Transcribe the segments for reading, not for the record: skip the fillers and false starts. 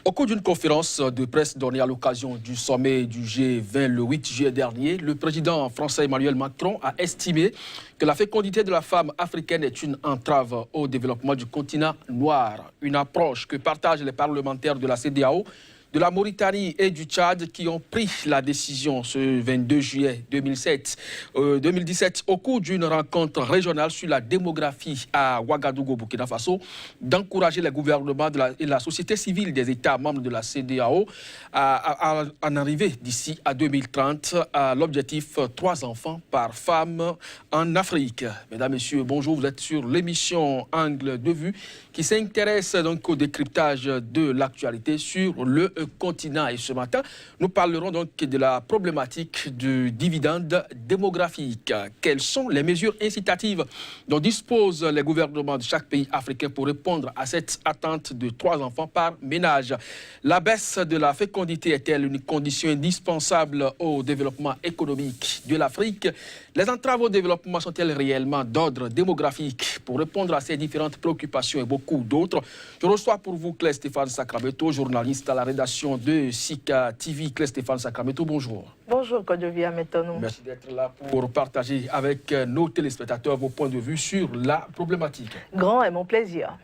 Au cours d'une conférence de presse donnée à l'occasion du sommet du G20 le 8 juillet dernier, le président français Emmanuel Macron a estimé que la fécondité de la femme africaine est une entrave au développement du continent noir. Une approche que partagent les parlementaires de la CEDEAO, de la Mauritanie et du Tchad qui ont pris la décision ce 22 juillet 2017 au cours d'une rencontre régionale sur la démographie à Ouagadougou, Burkina Faso, d'encourager les gouvernements et la société civile des États membres de la CEDEAO à en arriver d'ici à 2030 à l'objectif 3 enfants par femme en Afrique. Mesdames, Messieurs, bonjour, vous êtes sur l'émission Angle de vue qui s'intéresse donc au décryptage de l'actualité sur le continent. Et ce matin, nous parlerons donc de la problématique du dividende démographique. Quelles sont les mesures incitatives dont disposent les gouvernements de chaque pays africain pour répondre à cette attente de 3 enfants par ménage? La baisse de la fécondité est-elle une condition indispensable au développement économique de l'Afrique? Les entraves au développement sont-elles réellement d'ordre démographique? Pour répondre à ces différentes préoccupations et beaucoup d'autres, je reçois pour vous Claire Stéphane Sacramento, journaliste à la rédaction de Sika TV. Claire Stéphane Sacramento, bonjour. Bonjour, Kodjovia Metonou. Merci d'être là pour partager avec nos téléspectateurs vos points de vue sur la problématique. Grand est mon plaisir.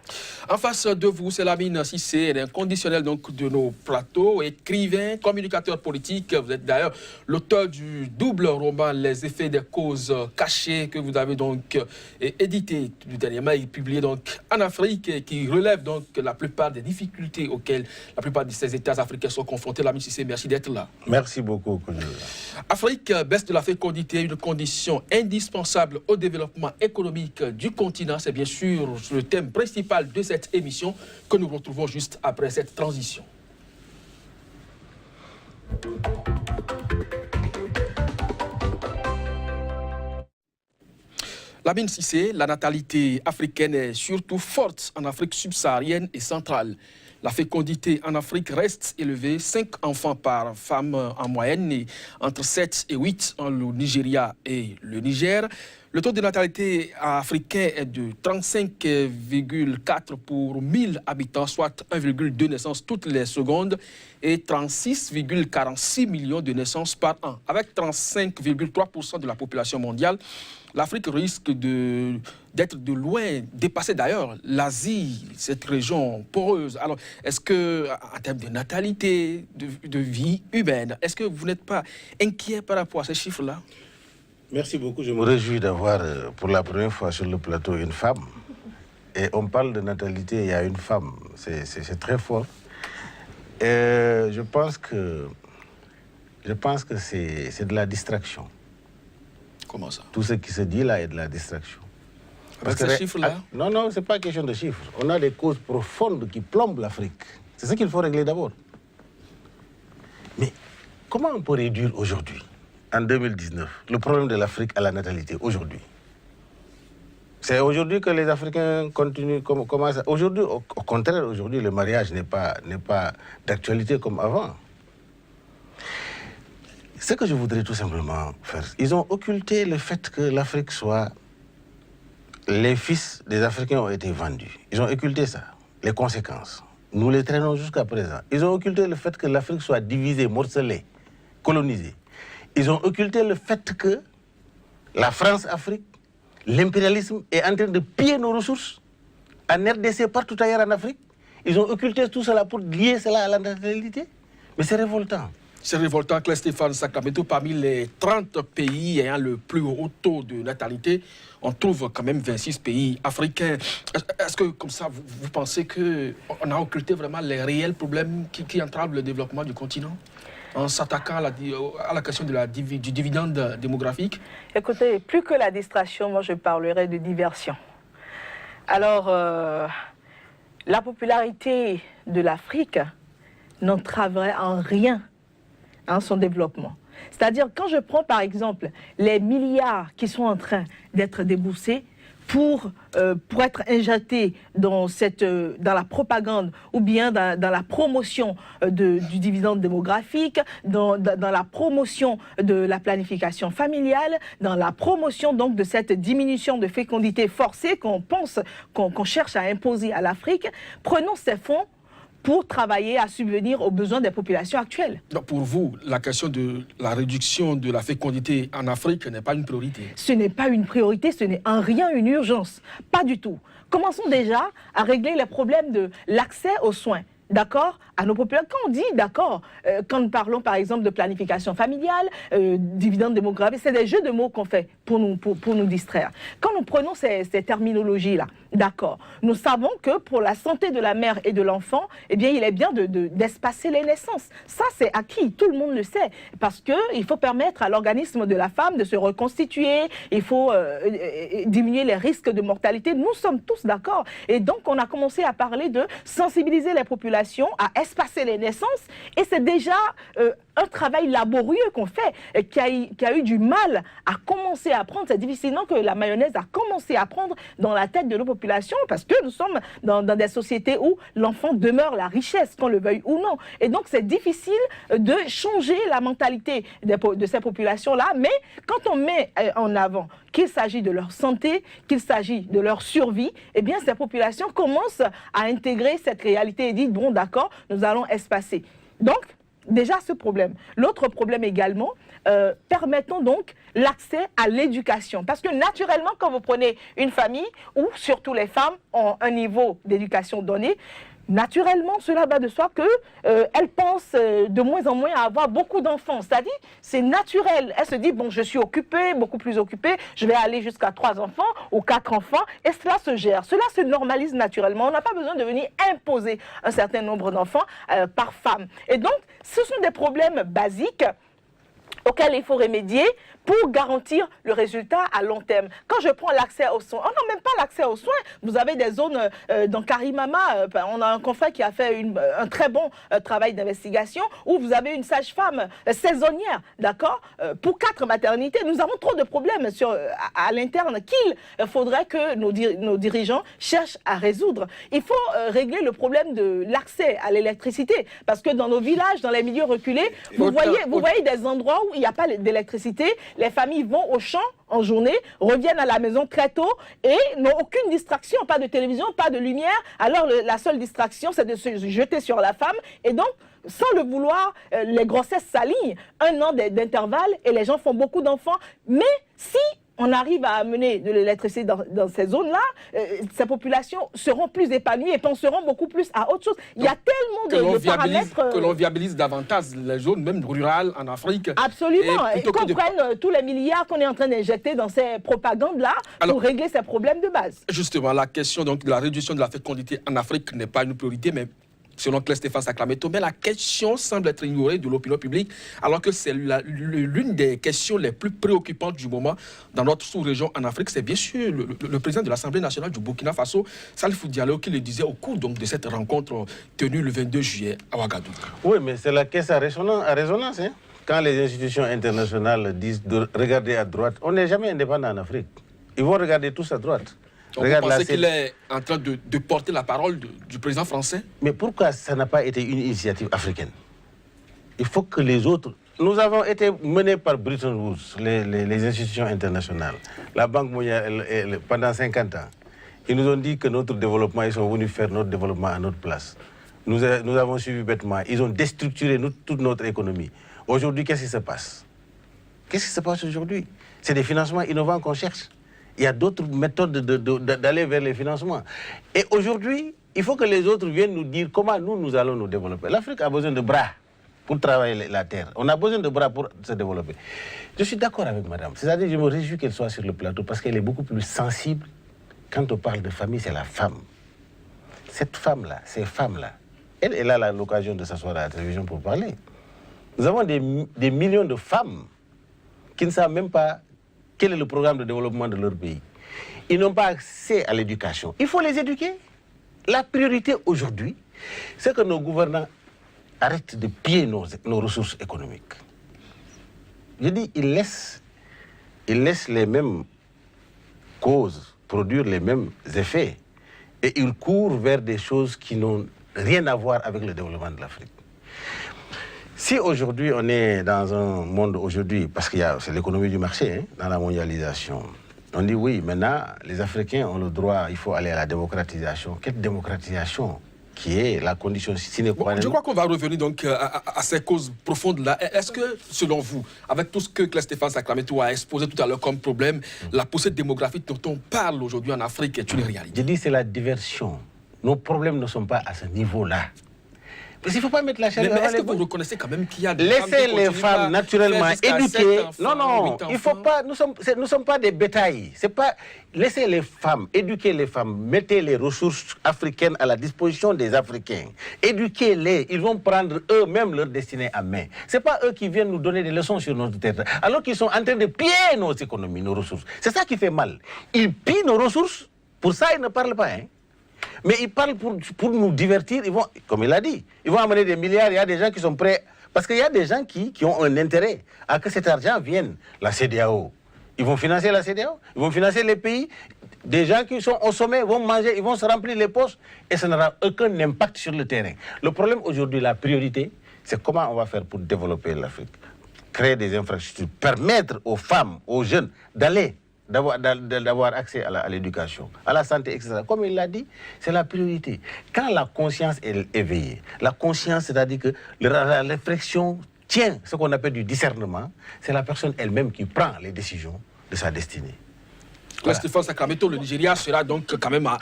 En face de vous, c'est Lamine Cissé, inconditionnel donc de nos plateaux, écrivain, communicateur politique. Vous êtes d'ailleurs l'auteur du double roman Les effets des causes cachées que vous avez donc édité dernièrement et publié donc en Afrique et qui relève donc la plupart des difficultés auxquelles la plupart de ces États africains sont confrontés. Lamine Cissé, merci d'être là. Merci beaucoup. Afrique, baisse de la fécondité, une condition indispensable au développement économique du continent. C'est bien sûr le thème principal de cette émission que nous retrouvons juste après cette transition. Lamine Cissé, la natalité africaine est surtout forte en Afrique subsaharienne et centrale. La fécondité en Afrique reste élevée, 5 enfants par femme en moyenne, et entre 7 et 8 en le Nigeria et le Niger. Le taux de natalité africain est de 35,4 pour 1000 habitants, soit 1,2 naissances toutes les secondes et 36,46 millions de naissances par an. Avec 35,3% de la population mondiale, l'Afrique risque d'être de loin dépassée d'ailleurs l'Asie, cette région poreuse. Alors, est-ce que, en termes de natalité, de vie humaine, est-ce que vous n'êtes pas inquiet par rapport à ces chiffres-là? Merci beaucoup. Je me réjouis d'avoir pour la première fois sur le plateau une femme. Et on parle de natalité, il y a une femme. C'est très fort. Je pense que c'est de la distraction. Comment ça? Tout ce qui se dit là est de la distraction. Parce que ces chiffres-là? Non, ce n'est pas question de chiffres. On a des causes profondes qui plombent l'Afrique. C'est ce qu'il faut régler d'abord. Mais comment on peut réduire aujourd'hui, en 2019, le problème de l'Afrique à la natalité, aujourd'hui? C'est aujourd'hui que les Africains continuent comme ça. Aujourd'hui, au contraire, aujourd'hui, le mariage n'est pas d'actualité comme avant. Ce que je voudrais tout simplement faire, ils ont occulté le fait que l'Afrique soit... Les fils des Africains ont été vendus. Ils ont occulté ça, les conséquences. Nous les traînons jusqu'à présent. Ils ont occulté le fait que l'Afrique soit divisée, morcelée, colonisée. Ils ont occulté le fait que la France-Afrique, l'impérialisme est en train de piller nos ressources en RDC, partout ailleurs en Afrique. Ils ont occulté tout cela pour lier cela à la natalité. Mais c'est révoltant. C'est révoltant, Claire Stéphane Sacramento. Parmi les 30 pays ayant le plus haut taux de natalité, on trouve quand même 26 pays africains. Est-ce que, comme ça, vous pensez qu'on a occulté vraiment les réels problèmes qui entravent le développement du continent en s'attaquant à la question du dividende démographique? Écoutez, plus que la distraction, moi je parlerai de diversion. Alors, la popularité de l'Afrique n'entraverait en rien son développement. C'est-à-dire, quand je prends par exemple les milliards qui sont en train d'être déboursés pour être injectés dans la propagande ou bien dans la promotion du dividende démographique, dans la promotion de la planification familiale, dans la promotion donc de cette diminution de fécondité forcée qu'on cherche à imposer à l'Afrique, prenons ces fonds pour travailler à subvenir aux besoins des populations actuelles. Donc pour vous, la question de la réduction de la fécondité en Afrique n'est pas une priorité? Ce n'est pas une priorité, ce n'est en rien une urgence, pas du tout. Commençons déjà à régler les problèmes de l'accès aux soins. D'accord, à nos populations. Quand on dit, d'accord, quand nous parlons par exemple de planification familiale, dividende démographique, c'est des jeux de mots qu'on fait pour nous distraire. Quand nous prenons ces terminologies-là, d'accord, nous savons que pour la santé de la mère et de l'enfant, eh bien, il est bien d'espacer les naissances. Ça, c'est acquis, tout le monde le sait, parce qu'il faut permettre à l'organisme de la femme de se reconstituer, il faut diminuer les risques de mortalité. Nous sommes tous d'accord. Et donc, on a commencé à parler de sensibiliser les populations à espacer les naissances, et c'est déjà un travail laborieux qu'on fait, qui a eu du mal à commencer à prendre. C'est difficilement que la mayonnaise a commencé à prendre dans la tête de nos populations, parce que nous sommes dans des sociétés où l'enfant demeure la richesse, qu'on le veuille ou non. Et donc c'est difficile de changer la mentalité de ces populations-là, mais quand on met en avant qu'il s'agit de leur santé, qu'il s'agit de leur survie, eh bien ces populations commencent à intégrer cette réalité et disent, bon d'accord, nous allons espacer. Donc, déjà ce problème. L'autre problème également, permettons donc l'accès à l'éducation. Parce que naturellement, quand vous prenez une famille où surtout les femmes ont un niveau d'éducation donné, naturellement, cela va de soi qu'elles pensent de moins en moins à avoir beaucoup d'enfants. C'est-à-dire, c'est naturel. Elle se dit, bon, je suis occupée, beaucoup plus occupée, je vais aller jusqu'à 3 enfants ou 4 enfants, et cela se gère. Cela se normalise naturellement. On n'a pas besoin de venir imposer un certain nombre d'enfants par femme. Et donc, ce sont des problèmes basiques auxquels il faut remédier pour garantir le résultat à long terme. Quand je prends l'accès aux soins, on n'a même pas l'accès aux soins. Vous avez des zones dans Karimama, on a un confrère qui a fait un très bon travail d'investigation, où vous avez une sage-femme saisonnière, d'accord, pour 4 maternités. Nous avons trop de problèmes à l'interne qu'il faudrait que nos dirigeants cherchent à résoudre. Il faut régler le problème de l'accès à l'électricité, parce que dans nos villages, dans les milieux reculés, vous voyez des endroits où il n'y a pas d'électricité. Les familles vont au champ en journée, reviennent à la maison très tôt et n'ont aucune distraction, pas de télévision, pas de lumière. Alors la seule distraction, c'est de se jeter sur la femme. Et donc, sans le vouloir, les grossesses s'alignent. 1 an d'intervalle et les gens font beaucoup d'enfants. Mais si on arrive à amener de l'électricité dans ces zones-là, ces populations seront plus épanouies et penseront beaucoup plus à autre chose. Il y a tellement de paramètres... Que l'on viabilise davantage les zones, même rurales, en Afrique. Absolument. Et qu'on prenne tous les milliards qu'on est en train d'injecter dans ces propagandes-là pour régler ces problèmes de base. Justement, la question donc, de la réduction de la fécondité en Afrique n'est pas une priorité, mais selon Claire Stéphane Saclameto, mais la question semble être ignorée de l'opinion publique, alors que c'est l'une des questions les plus préoccupantes du moment dans notre sous-région en Afrique. C'est bien sûr le président de l'Assemblée nationale du Burkina Faso, Salifou Diallo, qui le disait au cours donc, de cette rencontre tenue le 22 juillet à Ouagadougou. Oui, mais c'est la caisse à résonance. Hein. Quand les institutions internationales disent de regarder à droite, on n'est jamais indépendant en Afrique. Ils vont regarder tous à droite. Donc vous pensez qu'il est en train de porter la parole du président français? Mais pourquoi ça n'a pas été une initiative africaine? Il faut que les autres... Nous avons été menés par Bretton Woods, les institutions internationales, la Banque mondiale, pendant 50 ans. Ils nous ont dit que notre développement, ils sont venus faire notre développement à notre place. Nous avons suivi bêtement. Ils ont déstructuré toute notre économie. Aujourd'hui, qu'est-ce qui se passe? Qu'est-ce qui se passe aujourd'hui? C'est des financements innovants qu'on cherche. Il y a d'autres méthodes d'aller vers les financements. Et aujourd'hui, il faut que les autres viennent nous dire comment nous allons nous développer. L'Afrique a besoin de bras pour travailler la terre. On a besoin de bras pour se développer. Je suis d'accord avec madame. C'est-à-dire, je me réjouis qu'elle soit sur le plateau parce qu'elle est beaucoup plus sensible. Quand on parle de famille, c'est la femme. Cette femme-là, ces femmes-là, elle a l'occasion de s'asseoir à la télévision pour parler. Nous avons des millions de femmes qui ne savent même pas quel est le programme de développement de leur pays. Ils n'ont pas accès à l'éducation. Il faut les éduquer. La priorité aujourd'hui, c'est que nos gouvernants arrêtent de piller nos ressources économiques. Je dis, ils laissent les mêmes causes produire les mêmes effets. Et ils courent vers des choses qui n'ont rien à voir avec le développement de l'Afrique. Si aujourd'hui on est dans un monde aujourd'hui, parce que c'est l'économie du marché, hein, dans la mondialisation, on dit oui, maintenant les Africains ont le droit, il faut aller à la démocratisation. Quelle démocratisation qui est la condition sine qua non. Je crois qu'on va revenir donc à ces causes profondes-là. Est-ce que, selon vous, avec tout ce que Claire Stéphane Sacramento a exposé tout à l'heure comme problème, la poussée démographique dont on parle aujourd'hui en Afrique est une réalité? Je dis c'est la diversion. Nos problèmes ne sont pas à ce niveau-là. Parce qu'il ne faut pas mettre la charrue. Mais est-ce que vous reconnaissez quand même qu'il y a des Laissez femmes qui les femmes naturellement éduquées. Non, il ne faut pas. Nous ne sommes pas des bétails. C'est pas. Laissez les femmes, éduquez les femmes, mettez les ressources africaines à la disposition des Africains. Éduquez-les. Ils vont prendre eux-mêmes leur destinée en main. Ce n'est pas eux qui viennent nous donner des leçons sur notre territoire. Alors qu'ils sont en train de piller nos économies, nos ressources. C'est ça qui fait mal. Ils pillent nos ressources. Pour ça, ils ne parlent pas. Hein. Mais ils parlent pour nous divertir. Ils vont, comme il a dit, ils vont amener des milliards. Il y a des gens qui sont prêts. Parce qu'il y a des gens qui ont un intérêt à que cet argent vienne. La CEDEAO. Ils vont financer la CEDEAO. Ils vont financer les pays. Des gens qui sont au sommet vont manger, ils vont se remplir les poches. Et ça n'aura aucun impact sur le terrain. Le problème aujourd'hui, la priorité, c'est comment on va faire pour développer l'Afrique. Créer des infrastructures. Permettre aux femmes, aux jeunes d'avoir accès à l'éducation, à la santé, etc. Comme il l'a dit, c'est la priorité. Quand la conscience est éveillée, la conscience, c'est-à-dire que la réflexion tient ce qu'on appelle du discernement, c'est la personne elle-même qui prend les décisions de sa destinée. Voilà. Stéphane Sacramento, le Nigeria sera donc quand même à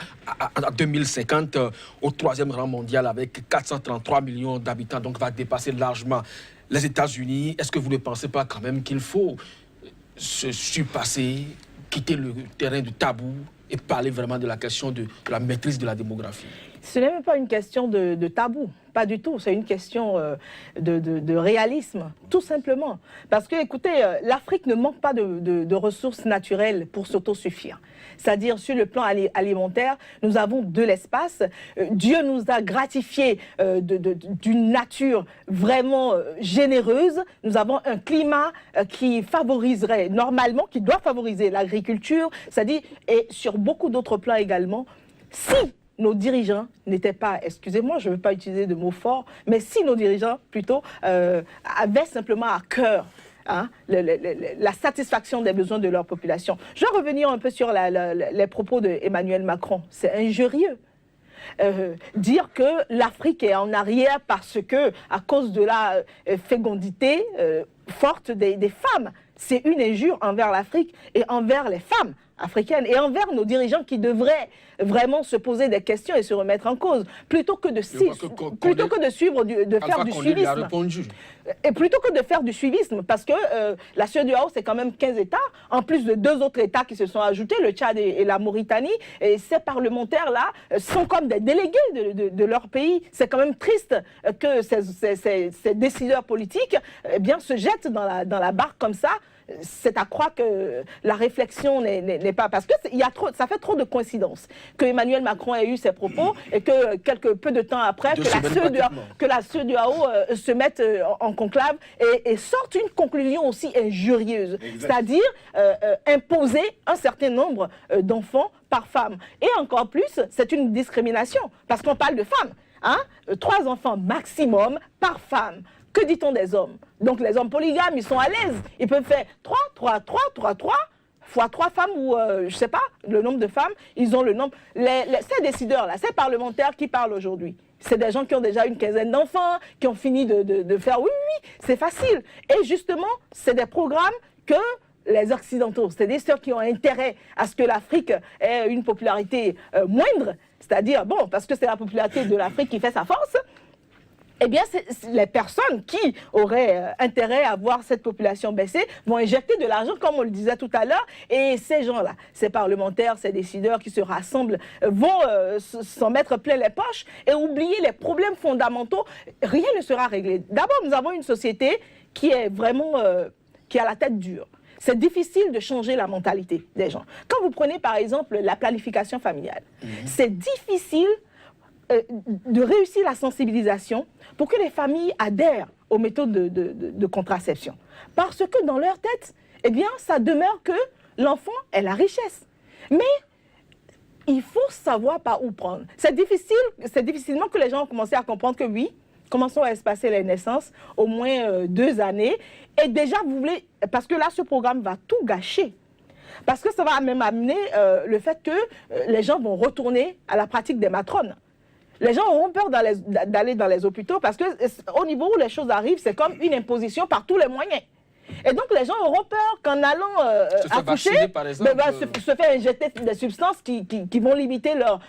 2050 au 3e rang mondial avec 433 millions d'habitants, donc va dépasser largement les États-Unis. Est-ce que vous ne pensez pas quand même qu'il faut se surpasser, quitter le terrain du tabou et parler vraiment de la question de la maîtrise de la démographie? Ce n'est même pas une question de tabou, pas du tout. C'est une question de réalisme, tout simplement. Parce que, écoutez, l'Afrique ne manque pas de ressources naturelles pour s'autosuffire. C'est-à-dire, sur le plan alimentaire, nous avons de l'espace. Dieu nous a gratifiés d'une nature vraiment généreuse. Nous avons un climat qui favoriserait, normalement, qui doit favoriser l'agriculture, c'est-à-dire, et sur beaucoup d'autres plans également. Si nos dirigeants n'étaient pas, excusez-moi, je ne veux pas utiliser de mots forts, mais si nos dirigeants, plutôt, avaient simplement à cœur la satisfaction des besoins de leur population. Je vais revenir un peu sur les propos d'Emmanuel Macron. C'est injurieux. Dire que l'Afrique est en arrière parce que, à cause de la fécondité forte des femmes, c'est une injure envers l'Afrique et envers les femmes africaines et envers nos dirigeants qui devraient vraiment se poser des questions et se remettre en cause, plutôt que de faire du suivisme. Et plutôt que de faire du suivisme, parce que la CEDEAO, c'est quand même 15 États, en plus de 2 autres États qui se sont ajoutés, le Tchad et la Mauritanie, et ces parlementaires-là sont comme des délégués de leur pays. C'est quand même triste que ces décideurs politiques se jettent dans la barque comme ça. C'est à croire que la réflexion n'est pas... Parce que ça fait trop de coïncidences que Emmanuel Macron ait eu ses propos et que peu de temps après, que la CEDEAO se mette en conclave et sorte une conclusion aussi injurieuse. C'est-à-dire imposer un certain nombre d'enfants par femme. Et encore plus, c'est une discrimination parce qu'on parle de femmes. 3 enfants maximum par femme. Que dit-on des hommes? Donc les hommes polygames, ils sont à l'aise. Ils peuvent faire 3 fois 3 femmes ou je ne sais pas, le nombre de femmes. Ils ont le nombre. Ces décideurs-là, ces parlementaires qui parlent aujourd'hui, c'est des gens qui ont déjà une quinzaine d'enfants, qui ont fini de faire oui, c'est facile. Et justement, c'est des programmes que les Occidentaux, c'est-à-dire ceux qui ont intérêt à ce que l'Afrique ait une popularité moindre, c'est-à-dire, parce que c'est la popularité de l'Afrique qui fait sa force, eh bien, les personnes qui auraient intérêt à voir cette population baisser vont injecter de l'argent, comme on le disait tout à l'heure, et ces gens-là, ces parlementaires, ces décideurs qui se rassemblent, vont s'en mettre plein les poches et oublier les problèmes fondamentaux. Rien ne sera réglé. D'abord, nous avons une société qui est vraiment, qui a la tête dure. C'est difficile de changer la mentalité des gens. Quand vous prenez, par exemple, la planification familiale, c'est difficile de réussir la sensibilisation pour que les familles adhèrent aux méthodes de contraception. Parce que dans leur tête, eh bien, ça demeure que l'enfant est la richesse. Mais il faut savoir par où prendre. C'est difficilement que les gens ont commencé à comprendre que oui, commençons à espacer les naissances, au moins 2 années. Et déjà, vous voulez... Parce que là, ce programme va tout gâcher. Parce que ça va même amener le fait que les gens vont retourner à la pratique des matrones. Les gens auront peur d'aller dans les hôpitaux parce qu'au niveau où les choses arrivent, c'est comme une imposition par tous les moyens. Et donc, les gens auront peur qu'en allant accoucher, par exemple, se faire injecter des substances qui vont limiter leur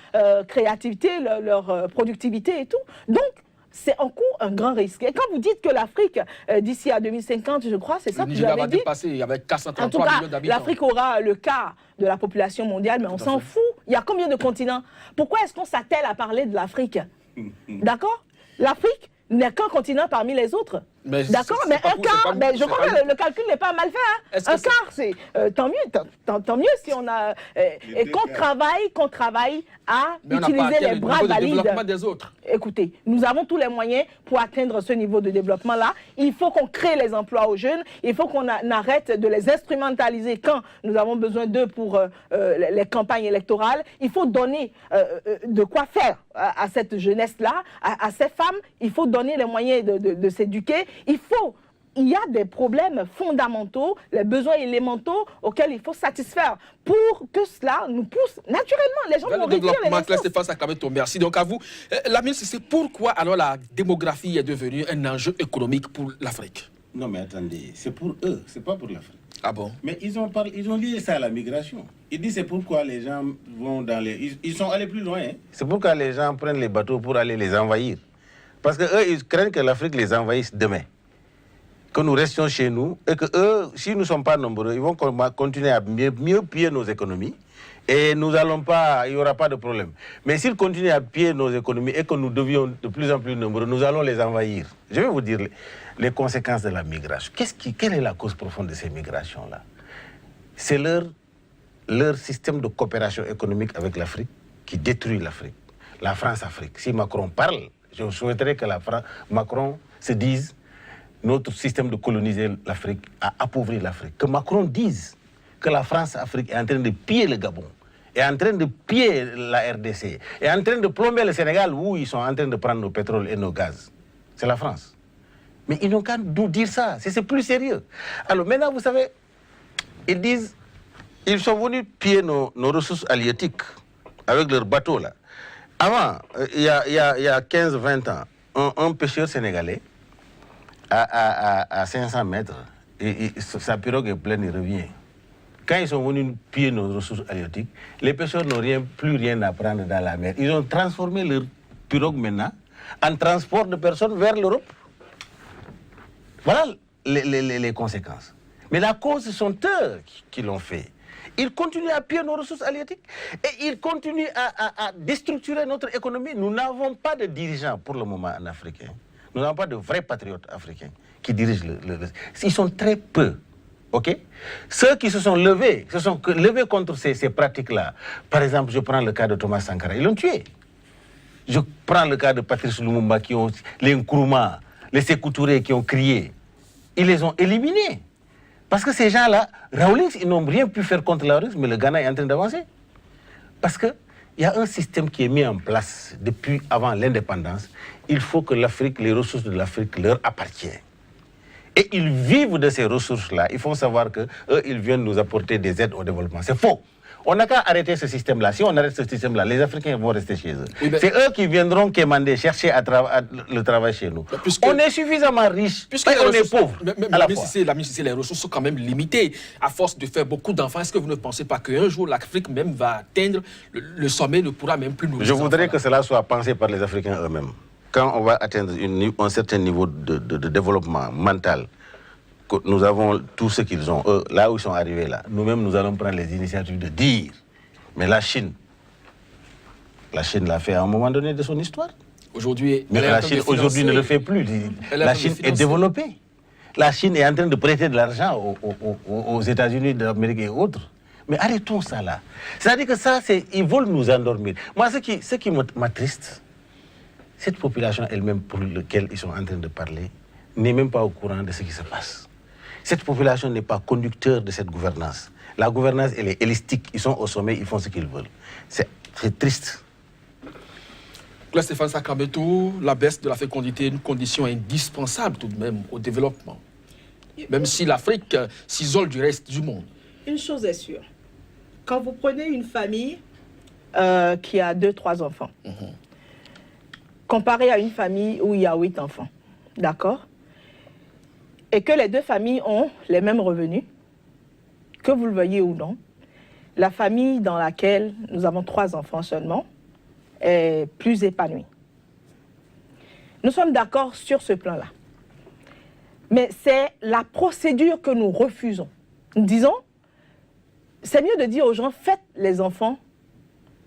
créativité, leur productivité et tout. Donc, c'est en cours un grand risque. Et quand vous dites que l'Afrique, d'ici à 2050, je crois, c'est ça que vous avez dit. Dépasser avec 433 en tout cas, millions d'habitants. l'Afrique aura le quart de la population mondiale, mais on s'en fout. Il y a combien de continents? Pourquoi est-ce qu'on s'attelle à parler de l'Afrique? D'accord? L'Afrique n'est qu'un continent parmi les autres. D'accord, mais un quart, je crois que le calcul n'est pas mal fait. Hein. Un quart, c'est tant mieux si on a et qu'on travaille à utiliser les bras valides. Des autres. Écoutez, nous avons tous les moyens pour atteindre ce niveau de développement-là. Il faut qu'on crée les emplois aux jeunes. Il faut qu'on arrête de les instrumentaliser quand nous avons besoin d'eux pour les campagnes électorales. Il faut donner de quoi faire à cette jeunesse-là, à ces femmes. Il faut donner les moyens de s'éduquer. Il y a des problèmes fondamentaux, les besoins élémentaux auxquels il faut satisfaire pour que cela nous pousse naturellement. Les gens vont réduire les ressources. Merci. Donc à vous, la ministre, c'est pourquoi alors la démographie est devenue un enjeu économique pour l'Afrique? Non mais attendez, c'est pour eux, c'est pas pour l'Afrique. Ah bon? Mais ils ont lié ça à la migration. Ils disent c'est pourquoi les gens vont dans les... Ils sont allés plus loin. Hein. C'est pourquoi les gens prennent les bateaux pour aller les envahir. Parce qu'eux, ils craignent que l'Afrique les envahisse demain. Que nous restions chez nous et que eux, si nous ne sommes pas nombreux, ils vont continuer à mieux piller nos économies et nous allons pas, il n'y aura pas de problème. Mais s'ils continuent à piller nos économies et que nous devions de plus en plus nombreux, nous allons les envahir. Je vais vous dire les conséquences de la migration. Quelle est la cause profonde de ces migrations-là? C'est leur système de coopération économique avec l'Afrique qui détruit l'Afrique. La France-Afrique. Si Macron parle, je souhaiterais que Macron se dise notre système de coloniser l'Afrique a appauvri l'Afrique. Que Macron dise que la France-Afrique est en train de piller le Gabon, est en train de piller la RDC, est en train de plomber le Sénégal où ils sont en train de prendre nos pétroles et nos gaz. C'est la France. Mais ils n'ont qu'à nous dire ça. C'est plus sérieux. Alors maintenant, vous savez, ils disent, ils sont venus piller nos ressources halieutiques avec leurs bateaux là. Avant, il y a 15-20 ans, un pêcheur sénégalais, à 500 mètres, sa pirogue est pleine, il revient. Quand ils sont venus piller nos ressources halieutiques, les pêcheurs n'ont plus rien à prendre dans la mer. Ils ont transformé leur pirogue maintenant en transport de personnes vers l'Europe. Voilà les conséquences. Mais la cause, ce sont eux qui l'ont fait. Ils continuent à piller nos ressources halieutiques et ils continuent à déstructurer notre économie. Nous n'avons pas de dirigeants pour le moment en Afrique. Nous n'avons pas de vrais patriotes africains qui dirigent Ils sont très peu. Ok? Ceux qui se sont levés contre ces pratiques-là. Par exemple, je prends le cas de Thomas Sankara. Ils l'ont tué. Je prends le cas de Patrice Lumumba, les Nkrumah, les Sékou Touré qui ont crié. Ils les ont éliminés. Parce que ces gens-là, Rawlings, ils n'ont rien pu faire contre la Russie, mais le Ghana est en train d'avancer. Parce qu'il y a un système qui est mis en place depuis avant l'indépendance. Il faut que l'Afrique, les ressources de l'Afrique leur appartiennent. Et ils vivent de ces ressources-là. Il faut savoir qu'eux, ils viennent nous apporter des aides au développement. C'est faux. On n'a qu'à arrêter ce système-là. Si on arrête ce système-là, les Africains vont rester chez eux. Oui, c'est eux qui viendront quémander, chercher le travail chez nous. On est suffisamment riches, on est pauvres. La ministre, les ressources sont quand même limitées. À force de faire beaucoup d'enfants, est-ce que vous ne pensez pas qu'un jour l'Afrique même va atteindre le sommet, ne pourra même plus nourrir? Je voudrais que cela soit pensé par les Africains eux-mêmes. Quand on va atteindre un certain niveau de développement mental, nous avons tout ce qu'ils ont, eux, là où ils sont arrivés là. Nous-mêmes, nous allons prendre les initiatives de dire. Mais la Chine l'a fait à un moment donné de son histoire. Aujourd'hui, mais la Chine aujourd'hui ne le fait plus. La Chine est développée. La Chine est en train de prêter de l'argent aux États-Unis d'Amérique et autres. Mais arrêtons ça là. C'est-à-dire que ça, ils veulent nous endormir. Moi, ce qui m'attriste, cette population elle-même pour laquelle ils sont en train de parler n'est même pas au courant de ce qui se passe. Cette population n'est pas conducteur de cette gouvernance. La gouvernance, elle est holistique. Ils sont au sommet, ils font ce qu'ils veulent. C'est triste. Là, Stéphane Sakabetou, la baisse de la fécondité est une condition indispensable tout de même au développement. Même si l'Afrique s'isole du reste du monde. Une chose est sûre. Quand vous prenez une famille qui a 2-3 enfants, comparé à une famille où il y a 8 enfants, d'accord? Et que les deux familles ont les mêmes revenus, que vous le veuillez ou non, la famille dans laquelle nous avons 3 enfants seulement est plus épanouie. Nous sommes d'accord sur ce plan-là. Mais c'est la procédure que nous refusons. Nous disons, c'est mieux de dire aux gens, faites les enfants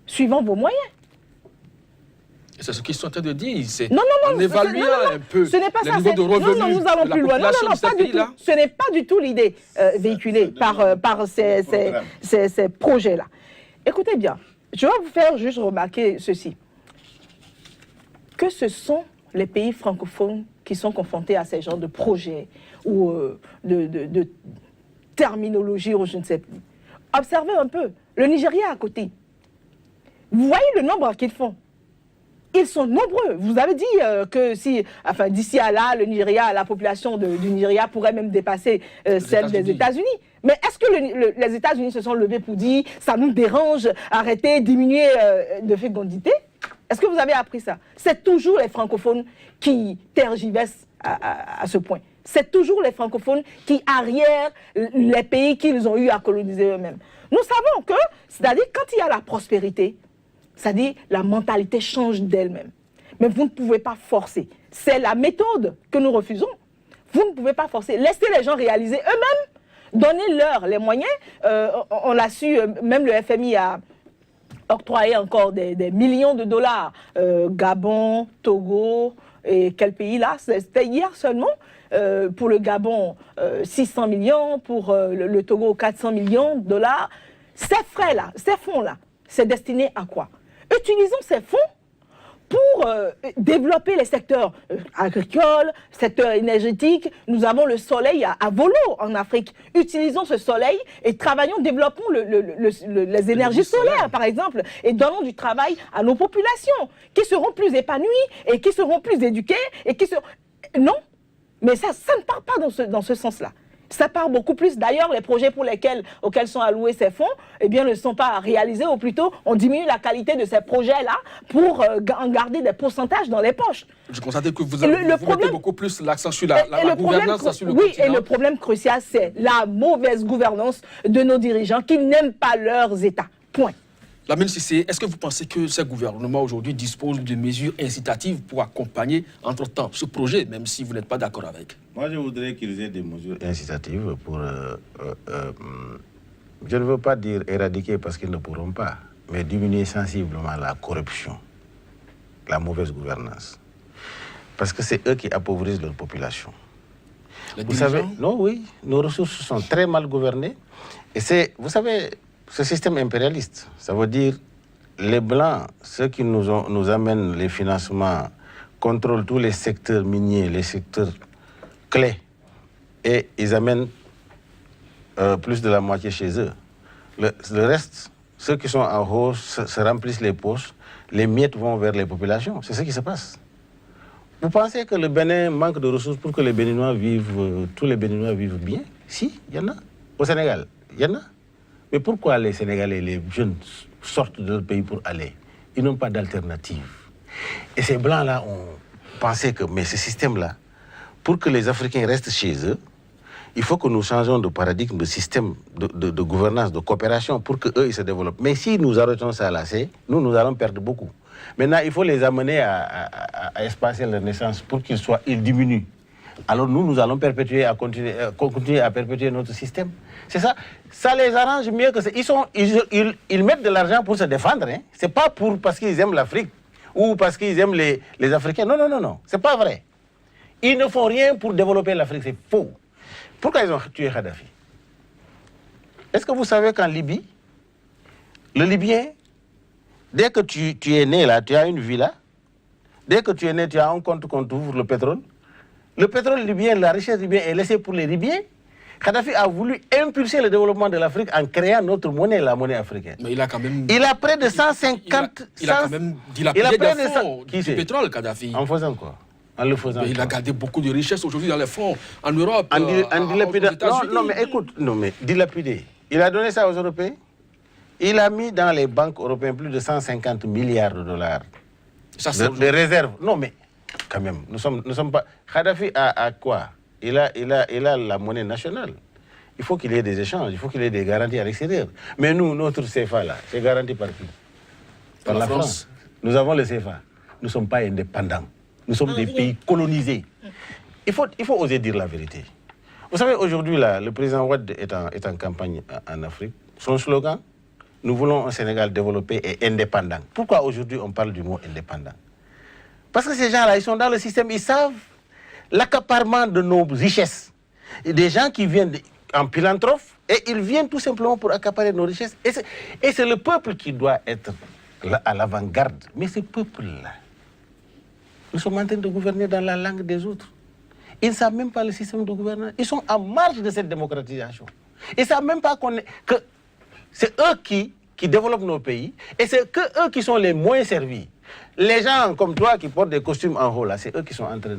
suivant vos moyens. C'est ce qu'ils sont en train de dire. C'est non, en évaluant un peu ce n'est pas les ça, niveaux de revenus non, nous allons de la plus loin. Non, population de pas ce du tout. pays-là. Ce n'est pas du tout l'idée véhiculée par ces projets-là. Écoutez bien, je vais vous faire juste remarquer ceci. Que ce sont les pays francophones qui sont confrontés à ces genres de projets ou de terminologie ou je ne sais plus. Observez un peu, le Nigeria à côté. Vous voyez le nombre qu'ils font. Ils sont nombreux. Vous avez dit que si, enfin, d'ici à là, le Nigeria, la population du Nigeria pourrait même dépasser celle des États-Unis. Mais est-ce que les États-Unis se sont levés pour dire ça nous dérange, arrêtez, diminuer de fécondité? Est-ce que vous avez appris ça? C'est toujours les francophones qui tergiversent à ce point. C'est toujours les francophones qui arrièrent les pays qu'ils ont eu à coloniser eux-mêmes. Nous savons que, c'est-à-dire quand il y a la prospérité, c'est-à-dire la mentalité change d'elle-même. Mais vous ne pouvez pas forcer. C'est la méthode que nous refusons. Vous ne pouvez pas forcer. Laissez les gens réaliser eux-mêmes. Donnez-leur les moyens. On l'a su, même le FMI a octroyé encore des millions de dollars. Gabon, Togo et quel pays là? C'était hier seulement. Pour le Gabon, 600 millions. Pour le Togo, 400 millions de dollars. Ces frais-là, ces fonds-là, c'est destiné à quoi? Utilisons ces fonds pour développer les secteurs agricoles, secteurs énergétiques. Nous avons le soleil à volo en Afrique. Utilisons ce soleil et travaillons, développons les énergies solaires, par exemple, et donnons du travail à nos populations, qui seront plus épanouies et qui seront plus éduquées et qui seront... Non, mais ça ne part pas dans ce sens-là. Ça part beaucoup plus. D'ailleurs, les projets auxquels sont alloués ces fonds, eh bien, ne sont pas réalisés, ou plutôt, on diminue la qualité de ces projets-là pour en garder des pourcentages dans les poches. Je constate que vous mettez beaucoup plus l'accent sur la gouvernance, sur le oui, continent. et le problème crucial, c'est la mauvaise gouvernance de nos dirigeants qui n'aiment pas leurs États. Point. Lamine Cissé, est-ce que vous pensez que ce gouvernement aujourd'hui dispose de mesures incitatives pour accompagner entre-temps ce projet, même si vous n'êtes pas d'accord avec? Moi, je voudrais qu'ils aient des mesures incitatives pour... je ne veux pas dire éradiquer parce qu'ils ne pourront pas, mais diminuer sensiblement la corruption, la mauvaise gouvernance. Parce que c'est eux qui appauvrissent leur population. Vous savez, non, oui, nos ressources sont très mal gouvernées. Et c'est, vous savez... Ce système impérialiste, ça veut dire les Blancs, ceux qui nous amènent les financements, contrôlent tous les secteurs miniers, les secteurs clés, et ils amènent plus de la moitié chez eux. Le reste, ceux qui sont en haut se remplissent les poches, les miettes vont vers les populations. C'est ce qui se passe. Vous pensez que le Bénin manque de ressources pour que les Béninois vivent, tous les Béninois vivent bien? Si, il y en a. Au Sénégal, il y en a. Mais pourquoi les Sénégalais, les jeunes, sortent de leur pays pour aller? Ils n'ont pas d'alternative. Et ces Blancs-là ont pensé que, mais ce système-là, pour que les Africains restent chez eux, il faut que nous changeons de paradigme, de système de gouvernance, de coopération, pour qu'eux, ils se développent. Mais si nous arrêtons ça là, nous allons perdre beaucoup. Maintenant, il faut les amener à espacer leur naissance pour qu'ils diminuent. Alors nous allons continuer à perpétuer notre système. C'est ça. Ça les arrange mieux que ça. Ils mettent de l'argent pour se défendre. Hein. C'est pas parce qu'ils aiment l'Afrique ou parce qu'ils aiment les Africains. Non, non, non, non. C'est pas vrai. Ils ne font rien pour développer l'Afrique. C'est faux. Pourquoi ils ont tué Kadhafi? Est-ce que vous savez qu'en Libye, le Libyen, dès que tu es né là, tu as une villa. Dès que tu es né, tu as un compte qu'on t'ouvre le pétrole. Le pétrole libyen, la richesse libyenne est laissée pour les Libyens. Kadhafi a voulu impulser le développement de l'Afrique en créant notre monnaie, la monnaie africaine. Mais il a quand même... Il a près de 150... Il a quand même dilapidé des fonds du pétrole, Kadhafi. En faisant quoi? En le faisant. Mais il a gardé beaucoup de richesses aujourd'hui dans les fonds, en Europe, en dilapidant. Non, mais écoute, dilapidé. Il a donné ça aux Européens. Il a mis dans les banques européennes plus de 150 milliards de dollars. de réserve. Non, mais quand même, nous sommes pas... Kadhafi a quoi? Il a la monnaie nationale. Il faut qu'il y ait des échanges, il faut qu'il y ait des garanties à l'extérieur. Mais nous, notre CFA, là, c'est garanti par qui? Par la France. Nous avons le CFA. Nous ne sommes pas indépendants. Nous sommes des pays colonisés. Il faut oser dire la vérité. Vous savez, aujourd'hui, le président Ouad est en campagne en Afrique. Son slogan, nous voulons un Sénégal développé et indépendant. Pourquoi aujourd'hui on parle du mot indépendant? Parce que ces gens-là, ils sont dans le système, ils savent l'accaparement de nos richesses. Et des gens qui viennent en philanthrope et ils viennent tout simplement pour accaparer nos richesses. Et c'est le peuple qui doit être à l'avant-garde. Mais ce peuple-là, nous sommes en train de gouverner dans la langue des autres. Ils ne savent même pas le système de gouvernance. Ils sont en marge de cette démocratisation. Ils ne savent même pas que c'est eux qui développent nos pays et c'est eux qui sont les moins servis. Les gens comme toi qui portent des costumes en haut, là, c'est eux qui sont en train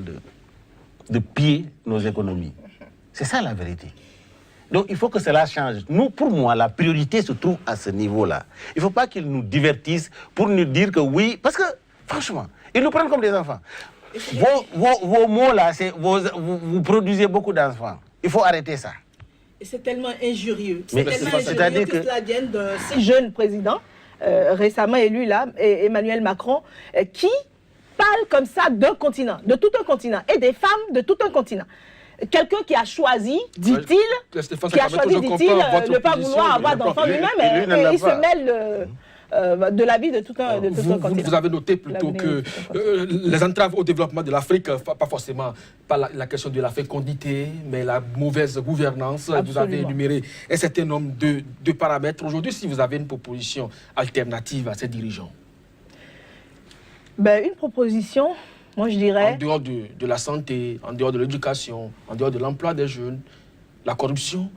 de piller nos économies. C'est ça la vérité. Donc il faut que cela change. Nous, pour moi, la priorité se trouve à ce niveau-là. Il ne faut pas qu'ils nous divertissent pour nous dire que oui, parce que franchement, ils nous prennent comme des enfants. Vos mots là, vous produisez beaucoup d'enfants. Il faut arrêter ça. Et c'est tellement injurieux. C'est-à-dire que cela vienne d'un si jeune président, récemment élu là, Emmanuel Macron, qui parle comme ça d'un continent, de tout un continent, et des femmes de tout un continent. Quelqu'un qui a choisi, dit-il, de ne pas vouloir avoir d'enfants lui-même, et il se mêle de la vie de tout un continent. Vous avez noté plutôt que les entraves au développement de l'Afrique, pas forcément pas la question de la fécondité, mais la mauvaise gouvernance. Absolument. Vous avez énuméré un certain nombre de paramètres. Aujourd'hui, si vous avez une proposition alternative à ces dirigeants. Une proposition, moi je dirais... En dehors de la santé, en dehors de l'éducation, en dehors de l'emploi des jeunes, la corruption.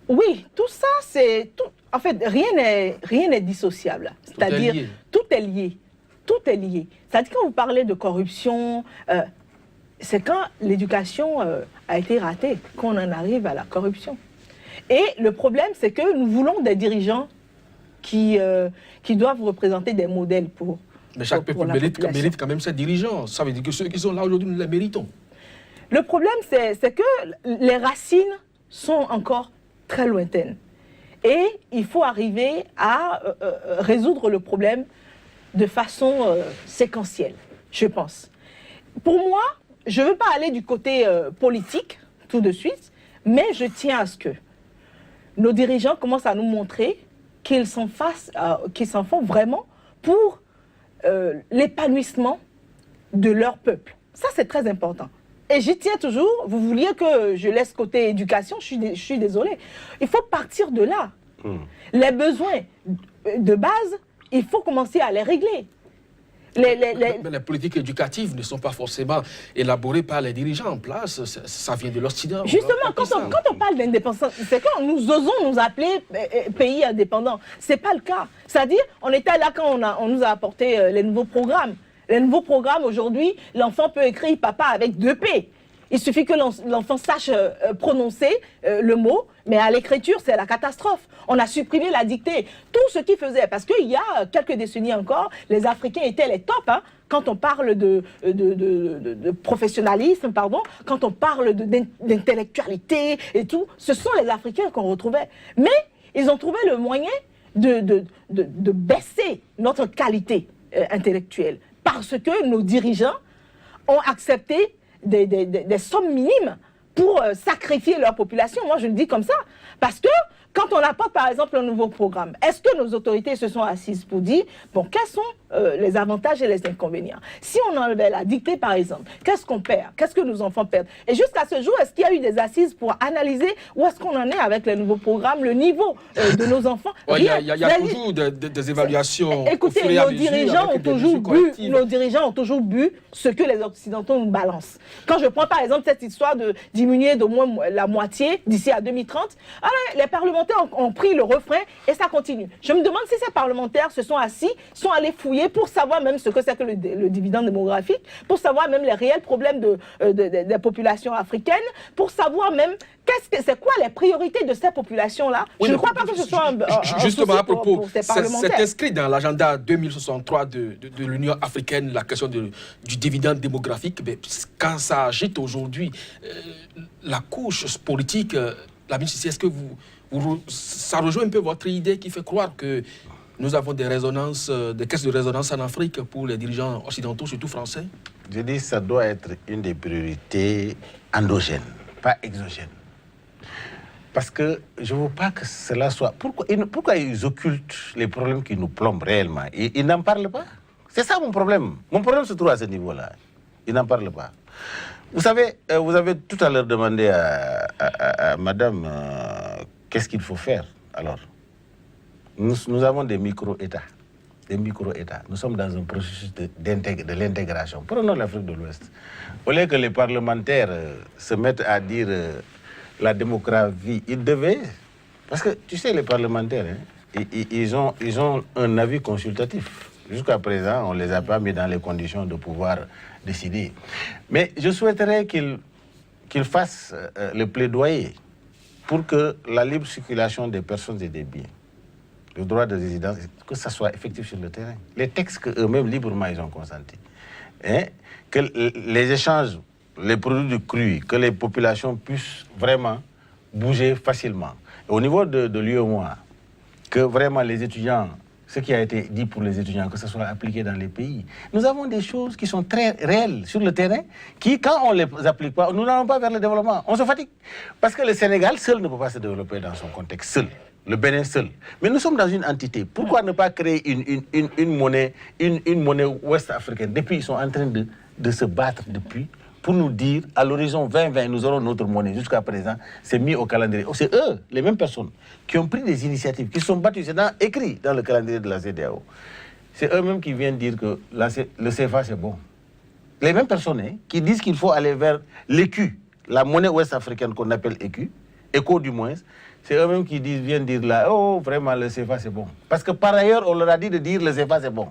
Oui, tout ça, c'est... En fait, rien n'est dissociable. C'est-à-dire, tout est lié. Tout est lié. C'est-à-dire, quand vous parlez de corruption, c'est quand l'éducation a été ratée qu'on en arrive à la corruption. Et le problème, c'est que nous voulons des dirigeants qui doivent représenter des modèles pour... Mais chaque peuple mérite quand même ses dirigeants. Ça veut dire que ceux qui sont là aujourd'hui, nous les méritons. Le problème, c'est que les racines sont encore très lointaines. Et il faut arriver à résoudre le problème de façon séquentielle, je pense. Pour moi, je ne veux pas aller du côté politique tout de suite, mais je tiens à ce que nos dirigeants commencent à nous montrer qu'ils s'en font vraiment pour l'épanouissement de leur peuple. Ça, c'est très important. Et j'y tiens toujours. Vous vouliez que je laisse côté éducation, je suis désolée. Il faut partir de là. Les besoins de base, il faut commencer à les régler. Mais les politiques éducatives ne sont pas forcément élaborées par les dirigeants en place. Ça vient de l'Occident. Justement, quand on parle d'indépendance, c'est quand nous osons nous appeler pays indépendants. Ce n'est pas le cas. C'est-à-dire, on était là quand on nous a apporté les nouveaux programmes. Les nouveaux programmes, aujourd'hui, l'enfant peut écrire papa avec 2 P. Il suffit que l'enfant sache prononcer le mot, mais à l'écriture, c'est la catastrophe. On a supprimé la dictée. Tout ce qui faisait, parce qu'il y a quelques décennies encore, les Africains étaient les tops, hein, quand on parle de professionnalisme, pardon, quand on parle d'intellectualité et tout, ce sont les Africains qu'on retrouvait. Mais ils ont trouvé le moyen de baisser notre qualité intellectuelle, parce que nos dirigeants ont accepté des sommes minimes pour sacrifier leur population. Moi, je le dis comme ça. Parce que quand on apporte, par exemple, un nouveau programme, est-ce que nos autorités se sont assises pour dire, bon, quels sont les avantages et les inconvénients? Si on enlevait la dictée, par exemple, qu'est-ce qu'on perd? Qu'est-ce que nos enfants perdent? Et jusqu'à ce jour, est-ce qu'il y a eu des assises pour analyser où est-ce qu'on en est avec les nouveaux programmes, le niveau de nos enfants? Il y a toujours des évaluations. Écoutez, nos dirigeants ont toujours bu ce que les Occidentaux nous balancent. Quand je prends, par exemple, cette histoire de diminuer d'au moins la moitié d'ici à 2030, alors, les parlementaires ont pris le refrain et ça continue. Je me demande si ces parlementaires se sont assis, sont allés fouiller pour savoir même ce que c'est que le dividende démographique, pour savoir même les réels problèmes des populations africaines, pour savoir même C'est quoi les priorités de ces populations-là? Oui, Je ne crois pas que ce soit un justement souci à propos, pour ces c'est parlementaires. inscrit dans l'agenda 2063 de l'Union africaine, la question du dividende démographique. Mais quand ça agite aujourd'hui, la couche politique, la ministre, est-ce que ça rejoint un peu votre idée qui fait croire que nous avons des résonances, des caisses de résonance en Afrique pour les dirigeants occidentaux, surtout français? Je dis que ça doit être une des priorités endogènes, pas exogènes. Parce que je ne veux pas que cela soit... Pourquoi ils occultent les problèmes qui nous plombent réellement? Ils n'en parlent pas. C'est ça mon problème. Mon problème se trouve à ce niveau-là. Ils n'en parlent pas. Vous savez, vous avez tout à l'heure demandé à madame qu'est-ce qu'il faut faire. Alors, nous avons des micro-États. Des micro-États. Nous sommes dans un processus de l'intégration. Prenons l'Afrique de l'Ouest. Au lieu que les parlementaires se mettent à dire... la démocratie, ils devaient... Parce que, tu sais, les parlementaires, hein, ils ont un avis consultatif. Jusqu'à présent, on ne les a pas mis dans les conditions de pouvoir décider. Mais je souhaiterais qu'ils fassent le plaidoyer pour que la libre circulation des personnes et des biens, le droit de résidence, que ça soit effectif sur le terrain. Les textes qu'eux-mêmes, librement, ils ont consentis. Hein, que les échanges... les produits du cru, que les populations puissent vraiment bouger facilement. Et au niveau de l'UEMOA, que vraiment les étudiants, ce qui a été dit pour les étudiants, que ce soit appliqué dans les pays. Nous avons des choses qui sont très réelles sur le terrain, qui, quand on ne les applique pas, nous n'allons pas vers le développement. On se fatigue. Parce que le Sénégal seul ne peut pas se développer dans son contexte, seul. Le Bénin seul. Mais nous sommes dans une entité. Pourquoi ne pas créer une monnaie ouest-africaine? Depuis, ils sont en train de se battre depuis, pour nous dire, à l'horizon 2020, nous aurons notre monnaie. Jusqu'à présent, c'est mis au calendrier. C'est eux, les mêmes personnes, qui ont pris des initiatives, qui se sont battus. C'est écrit dans le calendrier de la CEDEAO. C'est eux-mêmes qui viennent dire que le CFA, c'est bon. Les mêmes personnes qui disent qu'il faut aller vers l'écu, la monnaie ouest-africaine qu'on appelle éco du moins, c'est eux-mêmes qui viennent dire là, oh, vraiment, le CFA, c'est bon. Parce que par ailleurs, on leur a dit de dire le CFA, c'est bon.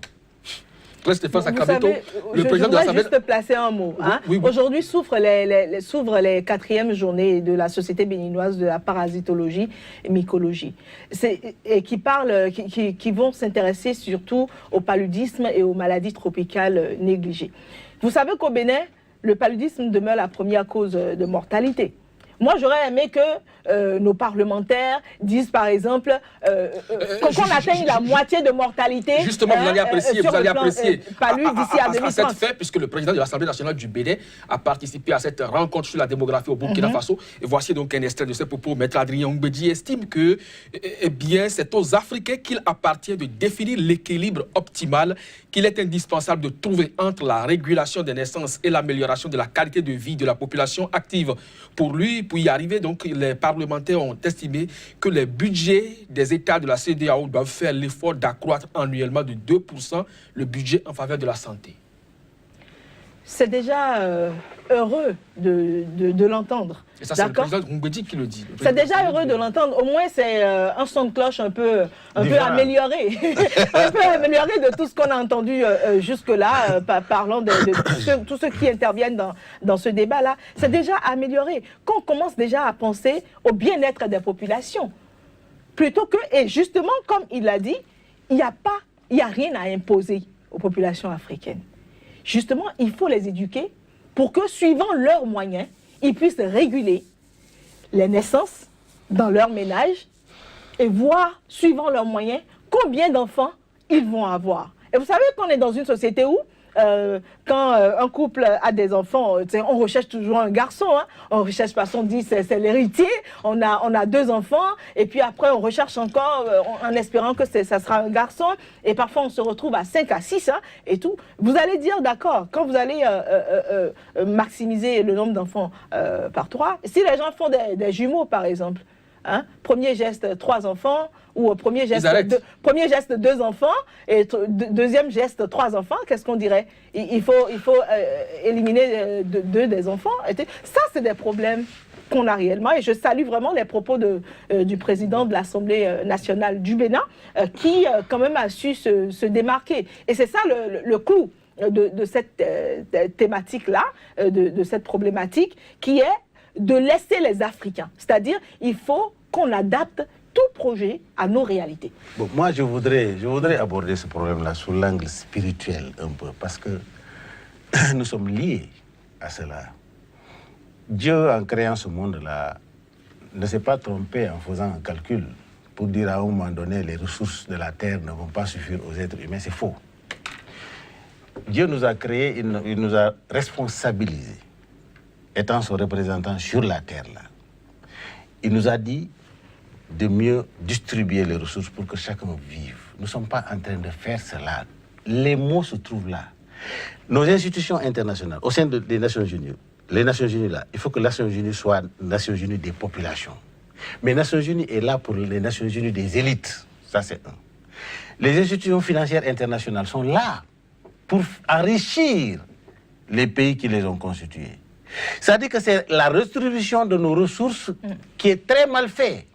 Stéphane Sakabeto, le président de l'Assemblée... Je voudrais juste placer un mot. Hein. Oui. Aujourd'hui s'ouvrent les 4e journées de la Société béninoise de la parasitologie et mycologie, et qui vont s'intéresser surtout au paludisme et aux maladies tropicales négligées. Vous savez qu'au Bénin, le paludisme demeure la première cause de mortalité. Moi, j'aurais aimé que nos parlementaires disent, par exemple, qu'on atteigne la moitié de mortalité. Justement, vous allez apprécier, d'ici à 2030. À cette fait, puisque le président de l'Assemblée nationale du Bénin a participé à cette rencontre sur la démographie au Burkina Faso. Et voici donc un extrait de ses propos. Maître Adrien Oumbedi estime que c'est aux Africains qu'il appartient de définir l'équilibre optimal qu'il est indispensable de trouver entre la régulation des naissances et l'amélioration de la qualité de vie de la population active. Pour lui, pour y arriver, donc, les parlementaires ont estimé que les budgets des États de la CEDEAO doivent faire l'effort d'accroître annuellement de 2% le budget en faveur de la santé. C'est déjà heureux de l'entendre. Et ça, c'est le président Oumbedi qui le dit. C'est déjà heureux de l'entendre. Au moins, c'est un son de cloche un peu amélioré. Un peu amélioré de tout ce qu'on a entendu jusque-là, parlant de tous ceux qui interviennent dans ce débat-là. C'est déjà amélioré. Qu'on commence déjà à penser au bien-être des populations. Plutôt que, et justement, comme il l'a dit, il n'y a rien à imposer aux populations africaines. Justement, il faut les éduquer pour que, suivant leurs moyens, ils puissent réguler les naissances dans leur ménage et voir, suivant leurs moyens, combien d'enfants ils vont avoir. Et vous savez qu'on est dans une société où, quand un couple a des enfants, on recherche toujours un garçon. Hein. On recherche parce qu'on dit c'est l'héritier. On a 2 enfants et puis après on recherche encore en espérant que ça sera un garçon. Et parfois on se retrouve à 5 à 6 hein, et tout. Vous allez dire d'accord, quand vous allez maximiser le nombre d'enfants par 3, si les gens font des jumeaux par exemple, hein, premier geste 3 enfants, ou premier geste 2 enfants, et deuxième geste 3 enfants, qu'est-ce qu'on dirait? Il faut éliminer 2 des enfants. Ça, c'est des problèmes qu'on a réellement, et je salue vraiment les propos du président de l'Assemblée nationale du Bénin, qui quand même a su se démarquer. Et c'est ça le clou de cette thématique-là, de cette problématique, qui est de laisser les Africains. C'est-à-dire, il faut qu'on adapte tout projet à nos réalités. Bon, moi, je voudrais aborder ce problème-là sous l'angle spirituel un peu, parce que nous sommes liés à cela. Dieu, en créant ce monde-là, ne s'est pas trompé en faisant un calcul pour dire à un moment donné les ressources de la terre ne vont pas suffire aux êtres humains. C'est faux. Dieu nous a créés, il nous a responsabilisés, étant son représentant sur la terre là. Il nous a dit de mieux distribuer les ressources pour que chacun vive. Nous ne sommes pas en train de faire cela. Les mots se trouvent là. Nos institutions internationales, au sein des Nations Unies, les Nations Unies là, il faut que les Nations Unies soient Nations Unies des populations. Mais les Nations Unies est là pour les Nations Unies des élites. Ça, c'est un. Les institutions financières internationales sont là pour enrichir les pays qui les ont constitués. C'est-à-dire que c'est la redistribution de nos ressources qui est très mal faite.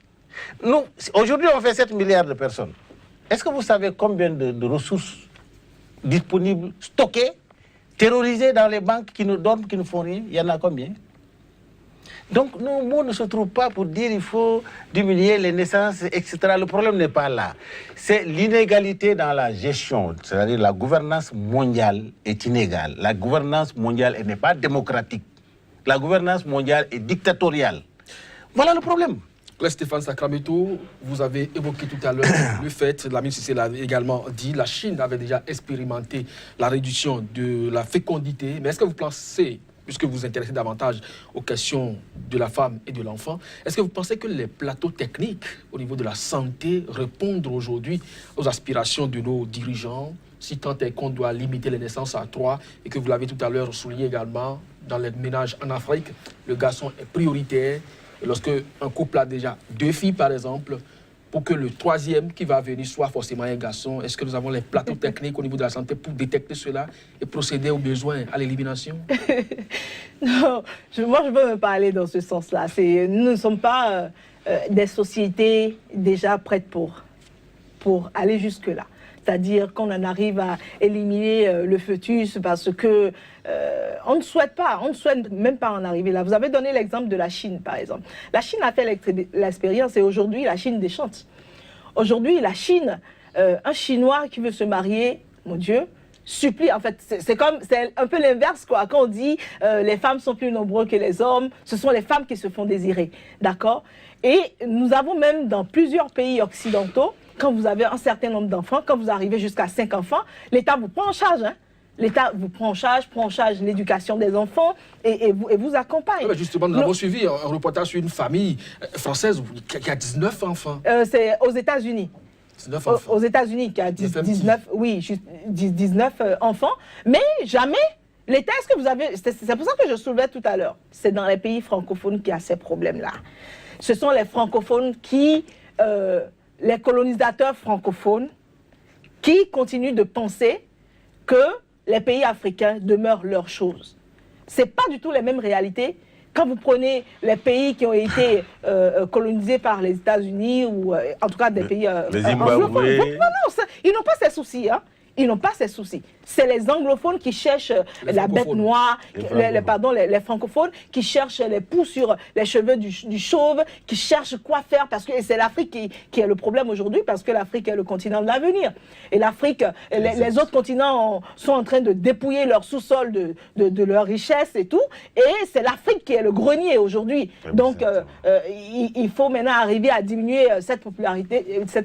Nous, aujourd'hui, on fait 7 milliards de personnes. Est-ce que vous savez combien de ressources disponibles, stockées, terrorisées dans les banques qui nous donnent, qui ne font rien? Il y en a combien? Donc, nos mots ne se trouvent pas pour dire qu'il faut diminuer les naissances, etc. Le problème n'est pas là. C'est l'inégalité dans la gestion. C'est-à-dire la gouvernance mondiale est inégale. La gouvernance mondiale, elle n'est pas démocratique. La gouvernance mondiale est dictatoriale. Voilà le problème. Stéphane Sakrameto, vous avez évoqué tout à l'heure le fait, la ministre Cissé l'a également dit, la Chine avait déjà expérimenté la réduction de la fécondité. Mais est-ce que vous pensez, puisque vous vous intéressez davantage aux questions de la femme et de l'enfant, est-ce que vous pensez que les plateaux techniques au niveau de la santé répondent aujourd'hui aux aspirations de nos dirigeants, si tant est qu'on doit limiter les naissances à 3 et que vous l'avez tout à l'heure souligné également, dans les ménages en Afrique, le garçon est prioritaire. Et lorsque un couple a déjà 2 filles, par exemple, pour que le 3e qui va venir soit forcément un garçon, est-ce que nous avons les plateaux techniques au niveau de la santé pour détecter cela et procéder aux besoins à l'élimination? Non, moi je ne veux même pas aller dans ce sens-là. Nous ne sommes pas des sociétés déjà prêtes pour aller jusque-là. C'est-à-dire qu'on en arrive à éliminer le fœtus parce que on ne souhaite même pas en arriver là. Vous avez donné l'exemple de la Chine, par exemple. La Chine a fait l'expérience et aujourd'hui, la Chine déchante. Aujourd'hui, la Chine, un Chinois qui veut se marier, mon Dieu, supplie. En fait, c'est un peu l'inverse, quoi. Quand on dit les femmes sont plus nombreuses que les hommes, ce sont les femmes qui se font désirer. D'accord? Et nous avons même dans plusieurs pays occidentaux, quand vous avez un certain nombre d'enfants, quand vous arrivez jusqu'à 5 enfants, l'État vous prend en charge. Hein? L'État vous prend en charge l'éducation des enfants et vous accompagne. Ouais, justement, nous avons suivi un reportage sur une famille française qui a 19 enfants. C'est aux États-Unis. 19 enfants. Aux États-Unis, qui a 19 enfants. Mais jamais, l'État, est-ce que vous avez... C'est pour ça que je soulevais tout à l'heure. C'est dans les pays francophones qu'il y a ces problèmes-là. Ce sont les francophones qui... les colonisateurs francophones qui continuent de penser que les pays africains demeurent leur chose. Ce n'est pas du tout les mêmes réalités. Quand vous prenez les pays qui ont été colonisés par les États-Unis ou en tout cas des pays anglophones, ils n'ont pas ces soucis. Hein. Ils n'ont pas ces soucis. C'est les anglophones qui cherchent la bête noire, les francophones qui cherchent les poux sur les cheveux du chauve, qui cherchent quoi faire, parce que c'est l'Afrique qui est le problème aujourd'hui, parce que l'Afrique est le continent de l'avenir. Et l'Afrique, les autres continents sont en train de dépouiller leur sous-sol de leur richesse et tout, et c'est l'Afrique qui est le grenier aujourd'hui. Donc, il faut maintenant arriver à diminuer cette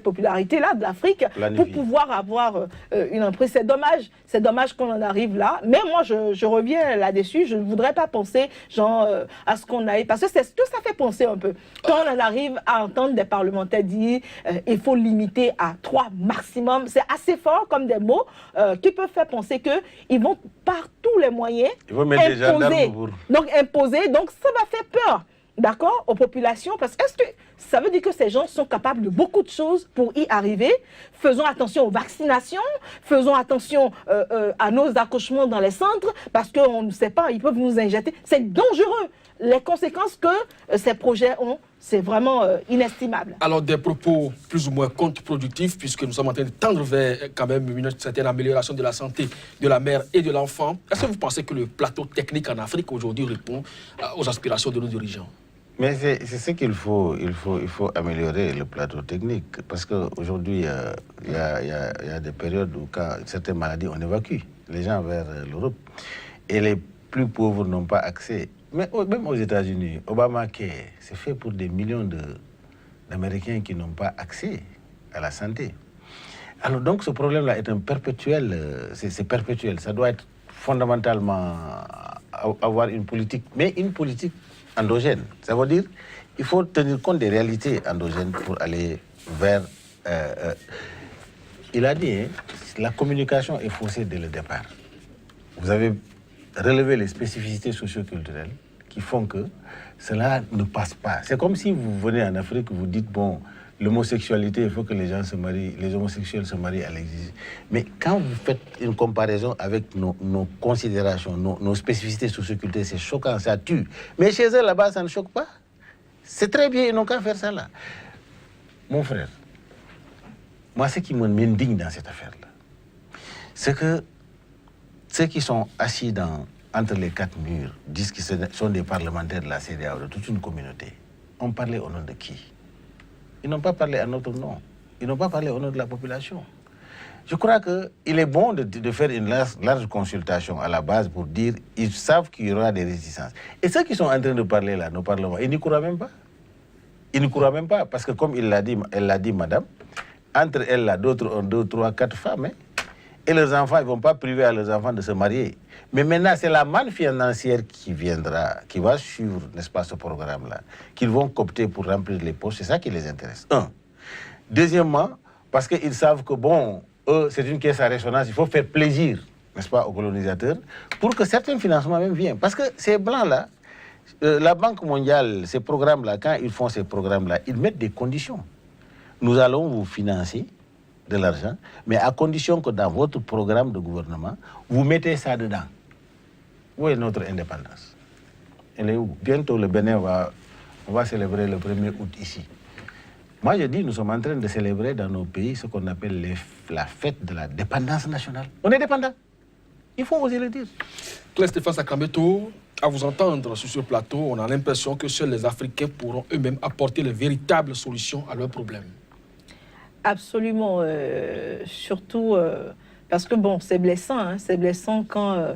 popularité-là de l'Afrique pour pouvoir avoir une emprise. C'est dommage qu'on en arrive là. Mais moi, je reviens là-dessus. Je ne voudrais pas penser à ce qu'on a... Parce que c'est tout ça fait penser un peu. Quand on en arrive à entendre des parlementaires dire il faut limiter à 3 maximum, c'est assez fort comme des mots qui peuvent faire penser qu'ils vont par tous les moyens imposer. Donc ça va faire peur. D'accord, aux populations, parce que est-ce que ça veut dire que ces gens sont capables de beaucoup de choses pour y arriver? Faisons attention aux vaccinations, faisons attention à nos accouchements dans les centres, parce qu'on ne sait pas, ils peuvent nous injecter. C'est dangereux. Les conséquences que ces projets ont, c'est vraiment inestimable. Alors, des propos plus ou moins contre-productifs, puisque nous sommes en train de tendre vers quand même une certaine amélioration de la santé de la mère et de l'enfant. Est-ce que vous pensez que le plateau technique en Afrique aujourd'hui répond aux aspirations de nos dirigeants? Mais c'est ce qu'il faut. Il faut améliorer le plateau technique. Parce qu'aujourd'hui, il y a des périodes où, quand certaines maladies, on évacue les gens vers l'Europe. Et les plus pauvres n'ont pas accès. Mais même aux États-Unis, Obamacare, c'est fait pour des millions d'Américains qui n'ont pas accès à la santé. Alors donc ce problème-là est un perpétuel, c'est perpétuel. Ça doit être fondamentalement avoir une politique, mais une politique endogène. Ça veut dire qu'il faut tenir compte des réalités endogènes pour aller vers... il a dit, hein, la communication est faussée dès le départ. Vous avez relevé les spécificités socioculturelles qui font que cela ne passe pas. C'est comme si vous venez en Afrique, vous dites, bon, l'homosexualité, il faut que les gens se marient, les homosexuels se marient à l'exigence. Mais quand vous faites une comparaison avec nos considérations, nos spécificités socioculturelles, c'est choquant, ça tue. Mais chez eux, là-bas, ça ne choque pas. C'est très bien, ils n'ont qu'à faire ça là. Mon frère, moi, ce qui m'indigne dans cette affaire-là, c'est que ceux qui sont assis entre les quatre murs disent qu'ils sont des parlementaires de la CEDEAO, de toute une communauté. On parlait au nom de qui? Ils n'ont pas parlé à notre nom. Ils n'ont pas parlé au nom de la population. Je crois qu'il est bon de faire une large consultation à la base pour dire qu'ils savent qu'il y aura des résistances. Et ceux qui sont en train de parler là, nos parlements, ils n'y croient même pas. Ils ne croient même pas, parce que comme elle l'a dit, madame, entre elles là, d'autres ont 2, 3, 4 femmes, hein, et leurs enfants, ils ne vont pas priver à leurs enfants de se marier. Mais maintenant, c'est la manne financière qui viendra, qui va suivre, n'est-ce pas, ce programme-là, qu'ils vont coopter pour remplir les postes. C'est ça qui les intéresse. Un. Deuxièmement, parce qu'ils savent que, bon, eux, c'est une caisse à résonance, il faut faire plaisir, n'est-ce pas, aux colonisateurs, pour que certains financements même viennent. Parce que ces blancs-là, la Banque mondiale, ces programmes-là, quand ils font ces programmes-là, ils mettent des conditions. Nous allons vous financer de l'argent, mais à condition que dans votre programme de gouvernement, vous mettez ça dedans. Où est notre indépendance? Elle est où? Bientôt, le Bénin on va célébrer le 1er août ici. Moi, je dis, nous sommes en train de célébrer dans nos pays ce qu'on appelle la fête de la dépendance nationale. On est dépendant. Il faut oser le dire. Claire Stéphane Sakambeto, à vous entendre sur ce plateau, on a l'impression que seuls les Africains pourront eux-mêmes apporter les véritables solutions à leurs problèmes. Absolument. Surtout parce que, bon, c'est blessant. Hein, c'est blessant quand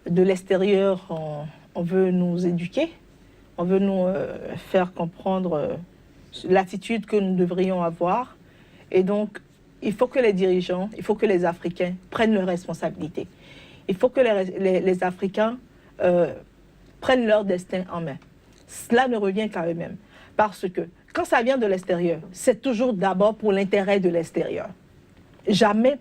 de l'extérieur, on veut nous éduquer, on veut nous faire comprendre l'attitude que nous devrions avoir. Et donc, il faut que les dirigeants, il faut que les Africains prennent leurs responsabilités. Il faut que les Africains prennent leur destin en main. Cela ne revient qu'à eux-mêmes. Parce que quand ça vient de l'extérieur, c'est toujours d'abord pour l'intérêt de l'extérieur. Jamais,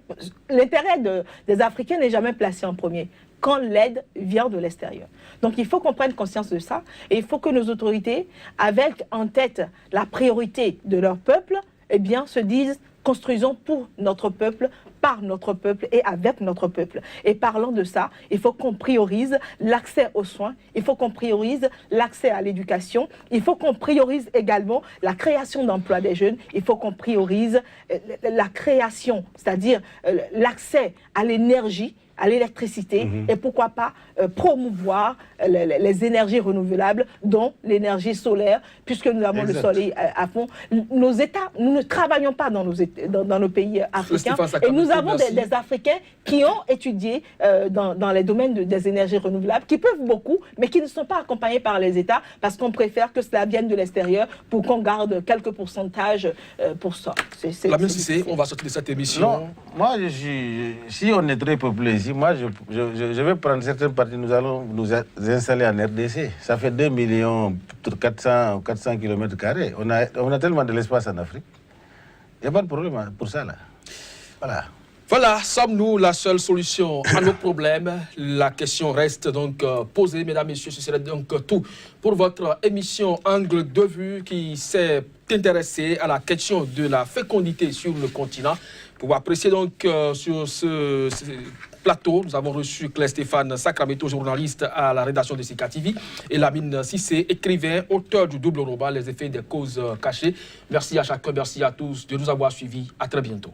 l'intérêt des Africains n'est jamais placé en premier quand l'aide vient de l'extérieur. Donc il faut qu'on prenne conscience de ça et il faut que nos autorités, avec en tête la priorité de leur peuple, eh bien, se disent construisons pour notre peuple, par notre peuple et avec notre peuple. Et parlant de ça, il faut qu'on priorise l'accès aux soins, il faut qu'on priorise l'accès à l'éducation, il faut qu'on priorise également la création d'emplois des jeunes, il faut qu'on priorise la création, c'est-à-dire l'accès à l'énergie, à l'électricité, et pourquoi pas promouvoir les énergies renouvelables, dont l'énergie solaire, puisque nous avons le soleil à fond. Nos États, nous ne travaillons pas dans nos pays africains, et nous avons des Africains qui ont étudié dans les domaines des énergies renouvelables, qui peuvent beaucoup, mais qui ne sont pas accompagnés par les États, parce qu'on préfère que cela vienne de l'extérieur pour qu'on garde quelques pourcentages pour ça. Lamine Cissé, on va sortir de cette émission. Non, moi, si on est très peuplé ici, moi, je vais prendre certaines parties, nous allons nous installer en RDC. Ça fait 2 400 km². On a tellement de l'espace en Afrique. Il n'y a pas de problème pour ça, là. Voilà. Voilà, sommes-nous la seule solution à nos problèmes? La question reste donc posée, mesdames, messieurs. Ce serait donc tout pour votre émission Angle de vue qui s'est intéressée à la question de la fécondité sur le continent. Pour apprécier donc sur plateau, nous avons reçu Claire Stéphane Sacramento, journaliste à la rédaction de Sika TV, et Lamine Sissé, écrivain, auteur du double roman Les effets des causes cachées. Merci à chacun, merci à tous de nous avoir suivis. À très bientôt.